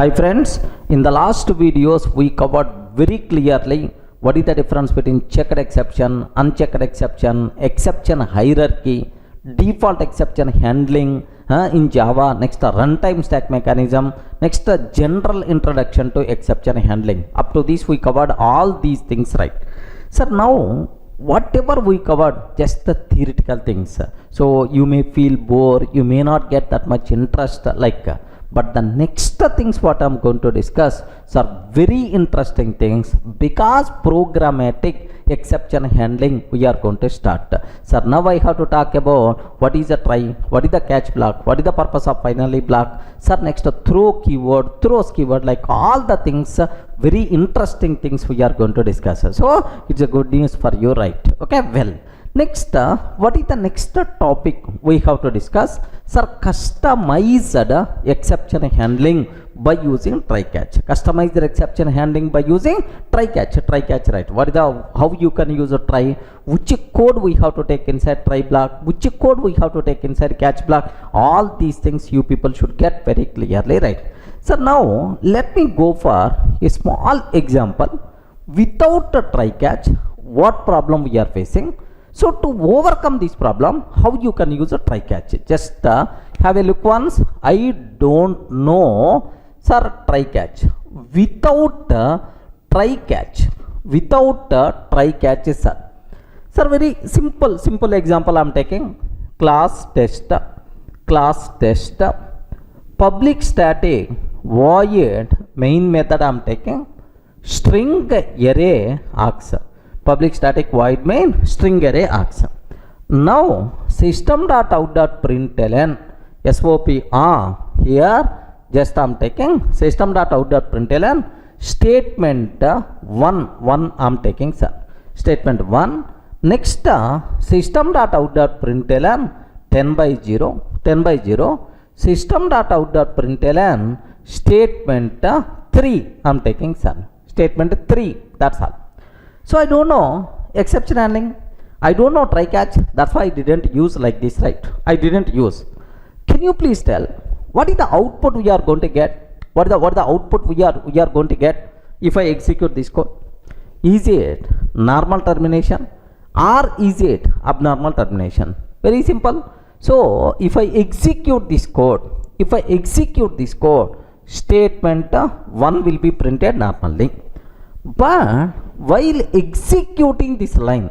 Hi friends, in the last videos we covered very clearly what is the difference between checked exception, unchecked exception, exception hierarchy, default exception handling in Java, next runtime stack mechanism, next general introduction to exception handling. Up to this we covered all these things, right? So now whatever we covered, just the theoretical things. So you may feel bored, you may not get that much interest but the next things what I'm going to discuss are very interesting things because programmatic exception handling we are going to start. So now I have to talk about what is a try, what is the catch block, what is the purpose of finally block. So next throw keyword, throws keyword, like all the things, very interesting things we are going to discuss. So it's a good news for you, right? Okay, well. Next, what is the next topic we have to discuss? Sir, customized exception handling by using try catch. Customized exception handling by using try catch, right? What is the how you can use a try? Which code we have to take inside try block? Which code we have to take inside catch block? All these things you people should get very clearly, right? So now let me go for a small example without a try catch. What problem we are facing? So to overcome this problem, how you can use a try catch? Just have a look once. I don't know, sir, try catch. Without try catch, try catch, sir. Sir, very simple example I'm taking. Class test, public static void main method I'm taking. String array args. Public static void main string array args. Now system.out.println SOP here just I'm taking system.out.println statement 1 I'm taking, sir. Statement 1. Next system.out.println 10 by 0 system.out.println statement 3 I'm taking, sir. Statement 3, that's all. So I don't know exception handling, I don't know try catch, that's why I didn't use like this, right? I didn't use. Can you please tell what is the output we are going to get? What is the output we are going to get if I execute this code? Is it normal termination or is it abnormal termination? Very simple. So if I execute this code, statement 1 will be printed normally. But while executing this line,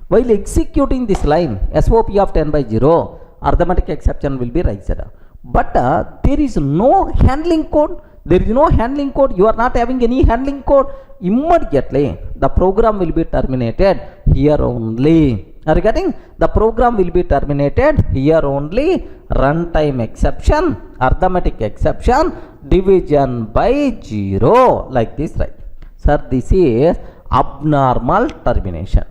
SOP of 10 by 0, arithmetic exception will be raised. But there is no handling code. You are not having any handling code. Immediately, the program will be terminated here only. Are you getting? The program will be terminated here only. Runtime exception, arithmetic exception, division by 0, like this, right? Sir, this is abnormal termination.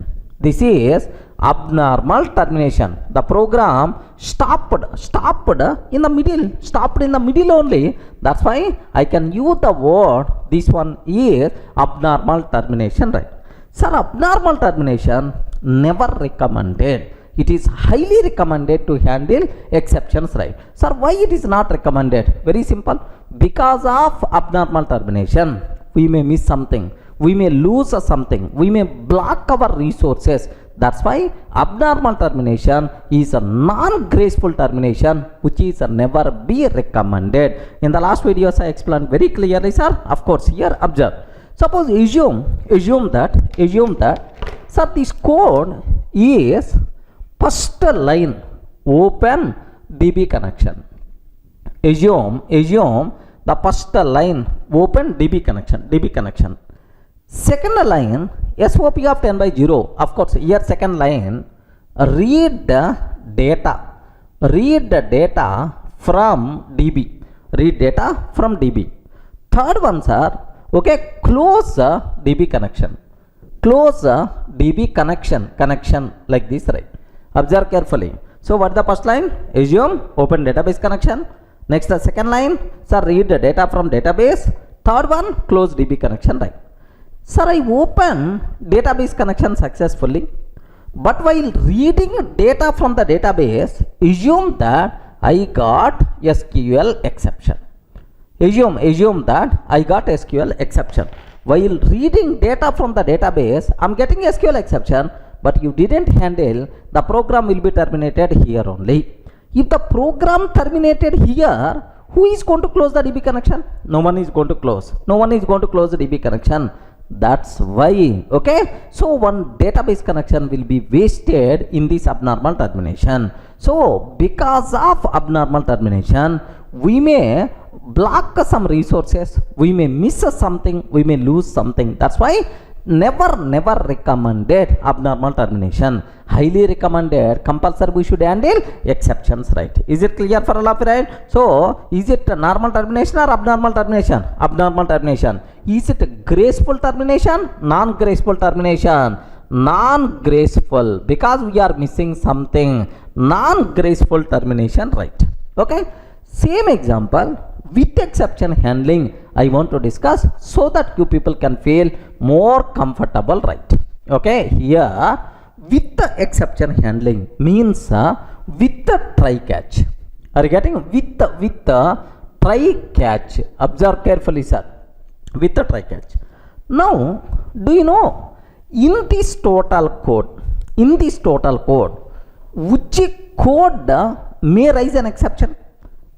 The program stopped in the middle only. That's why I can use the word, this one is abnormal termination, right? Sir, abnormal termination never recommended. It is highly recommended to handle exceptions, right? Sir, why it is not recommended? Very simple. Because of abnormal termination, we may miss something, we may lose something, we may block our resources. That's why abnormal termination is a non-graceful termination which is never be recommended. In the last videos I explained very clearly, sir. Of course, here observe. Suppose assume that sir, this code is first line open DB connection. Assume the first line open DB connection. Second line SOP of 10 by 0. Of course, here second line read the data from DB. Third one, sir, okay, close DB connection. Connection like this, right? Observe carefully. So what is the first line? Assume open database connection. Next, the second line, sir, read the data from database. Third one, close DB connection, right? Sir, I open database connection successfully, but while reading data from the database, assume that I got SQL exception. Assume that I got SQL exception. While reading data from the database, I'm getting SQL exception, but you didn't handle, the program will be terminated here only. If the program terminated here, who is going to close the DB connection? No one is going to close. No one is going to close the DB connection. That's why, okay? So one database connection will be wasted in this abnormal termination. So because of abnormal termination, we may block some resources, we may miss something, we may lose something. That's why never recommended abnormal termination. Highly recommended, compulsory we should handle exceptions, right? Is it clear for all of you, right? So is it a normal termination or abnormal termination? Abnormal termination. Is it a graceful termination? Non-graceful termination. Non-graceful, because we are missing something. Non-graceful termination, right? Okay, same example with exception handling I want to discuss, so that you people can feel more comfortable, right? Okay, here with the exception handling means with the try catch. Are you getting? With the try catch. Observe carefully, sir. With the try catch. Now, do you know, in this total code, which code may raise an exception?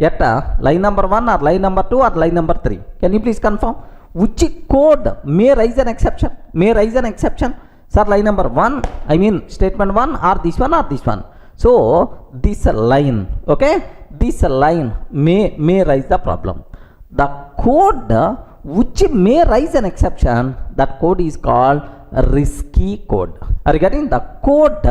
At line number 1 or line number 2 or line number 3? Can you please confirm? Which code may raise an exception? May raise an exception? Sir, line number 1, I mean statement 1, or this one or this one. So this line, okay, this line may raise the problem. The code which may raise an exception, that code is called risky code. Are you getting? The code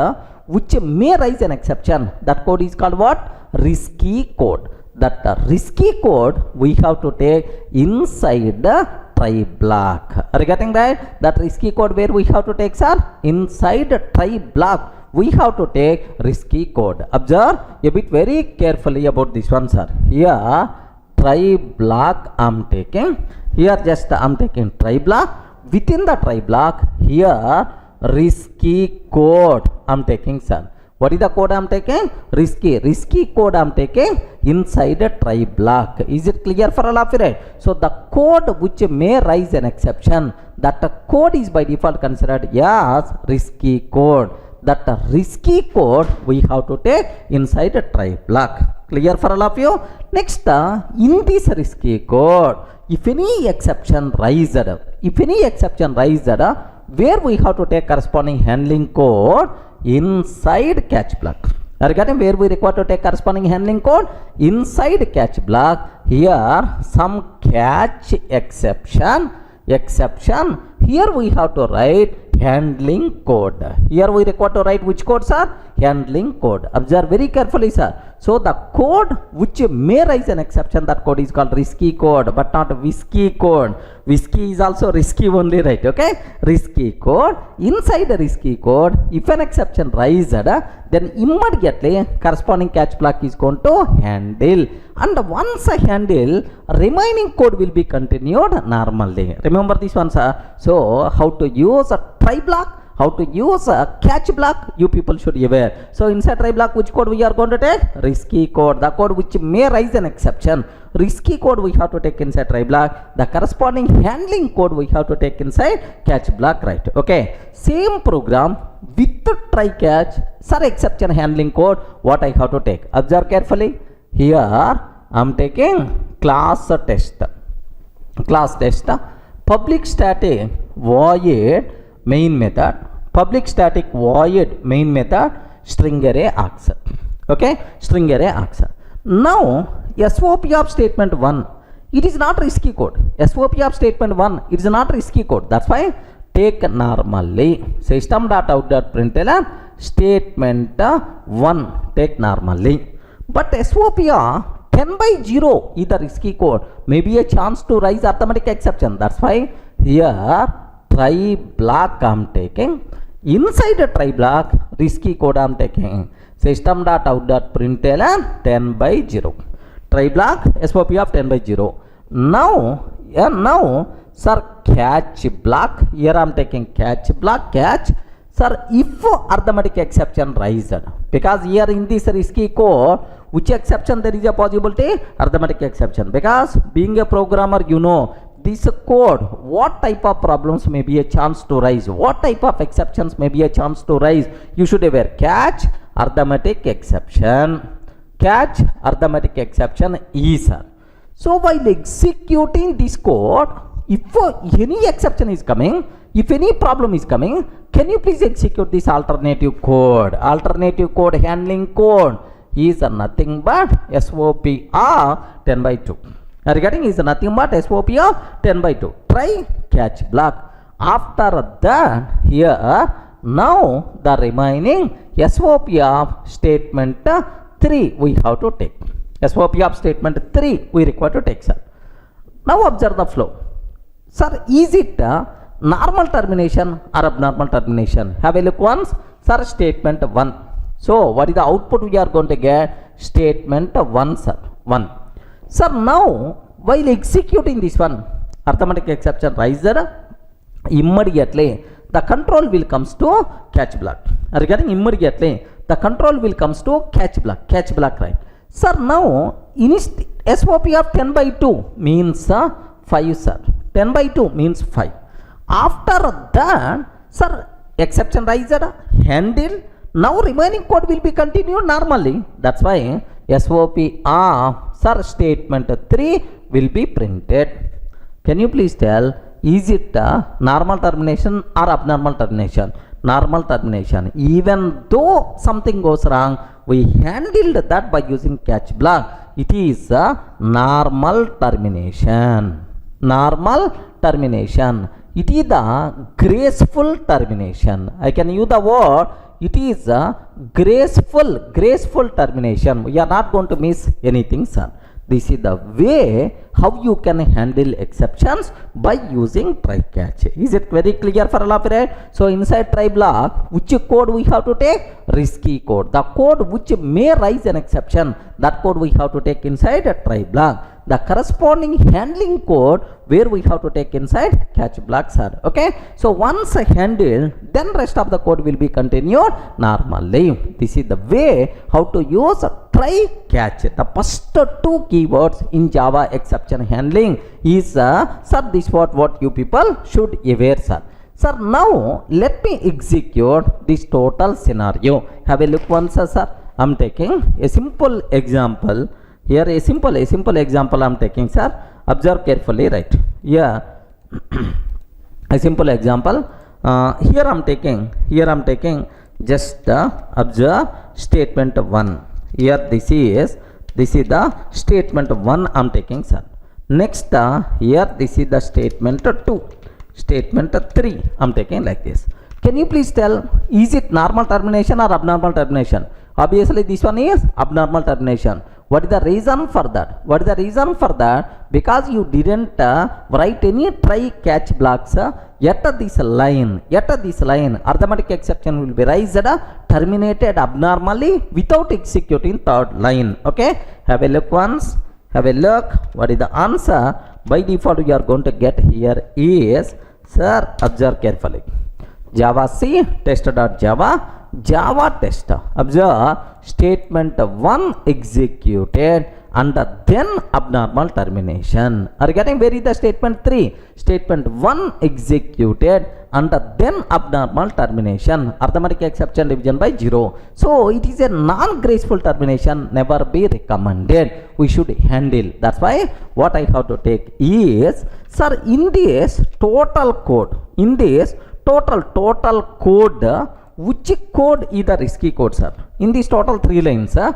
which may raise an exception, that code is called what? Risky code. That risky code we have to take inside the try block. Are you getting that? That risky code where we have to take, sir? Inside try block we have to take risky code. Observe a bit very carefully about this one, sir. Here try block I'm taking. Here just I'm taking try block. Within the try block, here risky code I'm taking, sir. What is the code I'm taking? Risky code I'm taking inside a try block. Is it clear for all of you, right? So the code which may raise an exception, that code is by default considered as risky code. That risky code we have to take inside a try block. Clear for all of you? Next, in this risky code, if any exception raised, where we have to take corresponding handling code inside catch block. Are you getting? Where we require to take corresponding handling code inside catch block. Here some catch exception. Here we have to write handling code. Here we require to write which code, sir? Handling code. Observe very carefully, sir. So the code which may raise an exception, that code is called risky code, but not whiskey code. Whiskey is also risky only, right? Okay, risky code. Inside the risky code, if an exception raised, then immediately corresponding catch block is going to handle, and once I handle, remaining code will be continued normally. Remember this one, sir. So how to use a try block, how to use a catch block, you people should be aware. So inside try block, which code we are going to take? Risky code. The code which may raise an exception, risky code we have to take inside try block. The corresponding handling code we have to take inside catch block, right? Okay, same program with the try catch, sir, exception handling code, what I have to take? Observe carefully. Here I'm taking class test, public static void main method, public static void main method, string array args. Okay, string array args. Now SOP of statement 1, it is not risky code. SOP of statement 1, it is not risky code. That's why take normally. System.out.println statement 1 take normally. But SOP 10/0 is the risky code. Maybe a chance to raise arithmetic exception. That's why here try block I'm taking. Inside a try block, risky code I'm taking. System.out.println 10/0. Try block SOP of 10/0. Now sir, catch block. Here I'm taking catch block. Catch, sir, if arithmetic exception raised, because here in this risky code, which exception there is a possibility? Arithmetic exception, because being a programmer, you know this code, what type of problems may be a chance to rise, what type of exceptions may be a chance to rise. You should aware catch arithmetic exception, catch arithmetic exception is. So while executing this code, if any exception is coming, if any problem is coming, can you please execute this alternative code? Alternative code handling code is nothing but SOP of 10 by 2. Regarding is nothing but SOP of 10 by 2. Try catch block. After that, here now the remaining SOP of statement 3 we have to take. SOP of statement 3 we require to take, sir. Now observe the flow. Sir, is it normal termination or abnormal termination? Have a look once. Sir, statement 1. So what is the output we are going to get? Statement 1, sir. 1. Sir, now while executing this one, arithmetic exception rises, immediately the control will comes to catch block. Regarding immediately, the control will comes to catch block, right? Sir, now in SOP of 10 by 2 means 5, sir. 10 by 2 means 5. After that, sir, exception rises, handle. Now remaining code will be continued normally. That's why SOP of, sir, statement 3 will be printed. Can you please tell, is it normal termination or abnormal termination? Normal termination. Even though something goes wrong, we handled that by using catch block. It is a normal termination. Normal termination. It is the graceful termination. I can use the word, it is a graceful termination. We are not going to miss anything, sir. This is the way how you can handle exceptions by using try catch. Is it very clear for all of you? So inside try block, which code we have to take? Risky code. The code which may raise an exception, that code we have to take inside a try block. The corresponding handling code where we have to take inside catch block, sir. Okay. So once handled, then rest of the code will be continued normally. This is the way how to use try catch. The first two keywords in Java exception handling is sir, this what you people should aware, sir. Sir, now let me execute this total scenario. Have a look once, sir. I'm taking a simple example. Here a simple example I'm taking, sir. Observe carefully, right? Yeah. A simple example. Here I'm taking just observe statement 1. Here this is the statement 1 I'm taking, sir. Next here this is the statement 2. Statement 3 I'm taking like this. Can you please tell, is it normal termination or abnormal termination? Obviously this one is abnormal termination. What is the reason for that? What is the reason for that? Because you didn't write any try catch blocks yet this line, arithmetic exception will be raised, terminated abnormally without executing third line. Okay, have a look once. Have a look. What is the answer? By default we are going to get here is, sir, observe carefully. Java C test.java Java test. Observe statement 1 executed and then abnormal termination. Are you getting where is the statement 3? Statement 1 executed and then abnormal termination. Arithmetic exception division by 0. So it is a non-graceful termination, never be recommended. We should handle. That's why what I have to take is, sir, in this total code, in this total code, which code is the risky code, sir? In this total 3 lines, sir,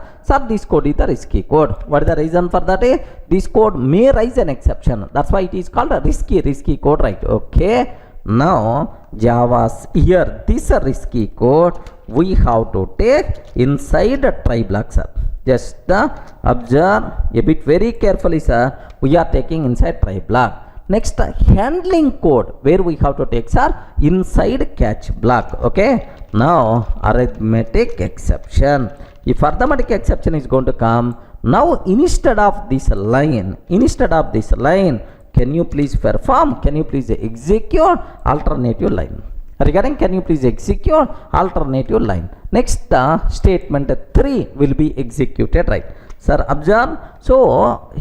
this code is the risky code. What is the reason for that? This code may raise an exception. That's why it is called a risky code, right? Okay. Now Java's here this risky code we have to take inside a try block, sir. Just observe a bit very carefully, sir. We are taking inside try block. Next handling code where we have to take, sir, inside catch block. Okay. Now arithmetic exception. If arithmetic exception is going to come, now instead of this line, can you please perform? Can you please execute alternative line? Regarding can you please execute alternative line? Next statement 3 will be executed, right? Sir, observe. So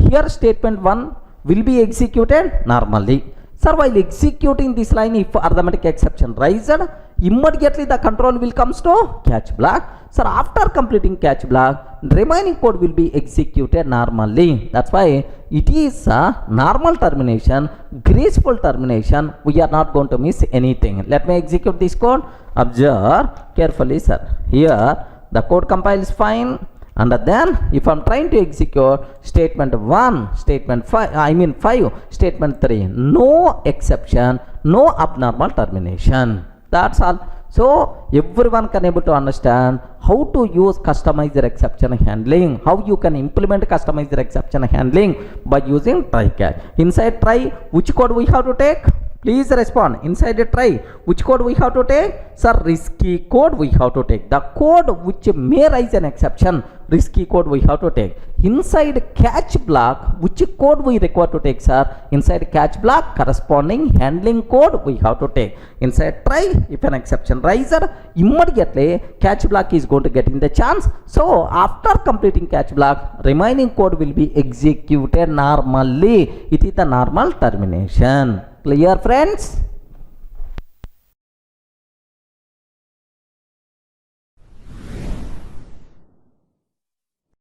here statement 1 will be executed normally. Sir, while executing this line, if arithmetic exception rises, immediately the control will comes to catch block. Sir, after completing catch block, remaining code will be executed normally. That's why it is a normal termination, graceful termination. We are not going to miss anything. Let me execute this code. Observe carefully, sir. Here the code compiles fine. And then if I'm trying to execute statement 1, statement 5, statement 3, no exception, no abnormal termination. That's all. So everyone can able to understand how to use customizer exception handling, how you can implement customizer exception handling by using try catch. Inside try, which code we have to take? Please respond. Inside the try, which code we have to take? Sir, risky code we have to take. The code which may raise an exception, risky code we have to take. Inside catch block, which code we require to take, sir? Inside catch block, corresponding handling code we have to take. Inside try, if an exception rises, immediately catch block is going to get in the chance. So after completing catch block, remaining code will be executed normally. It is the normal termination. Clear, friends?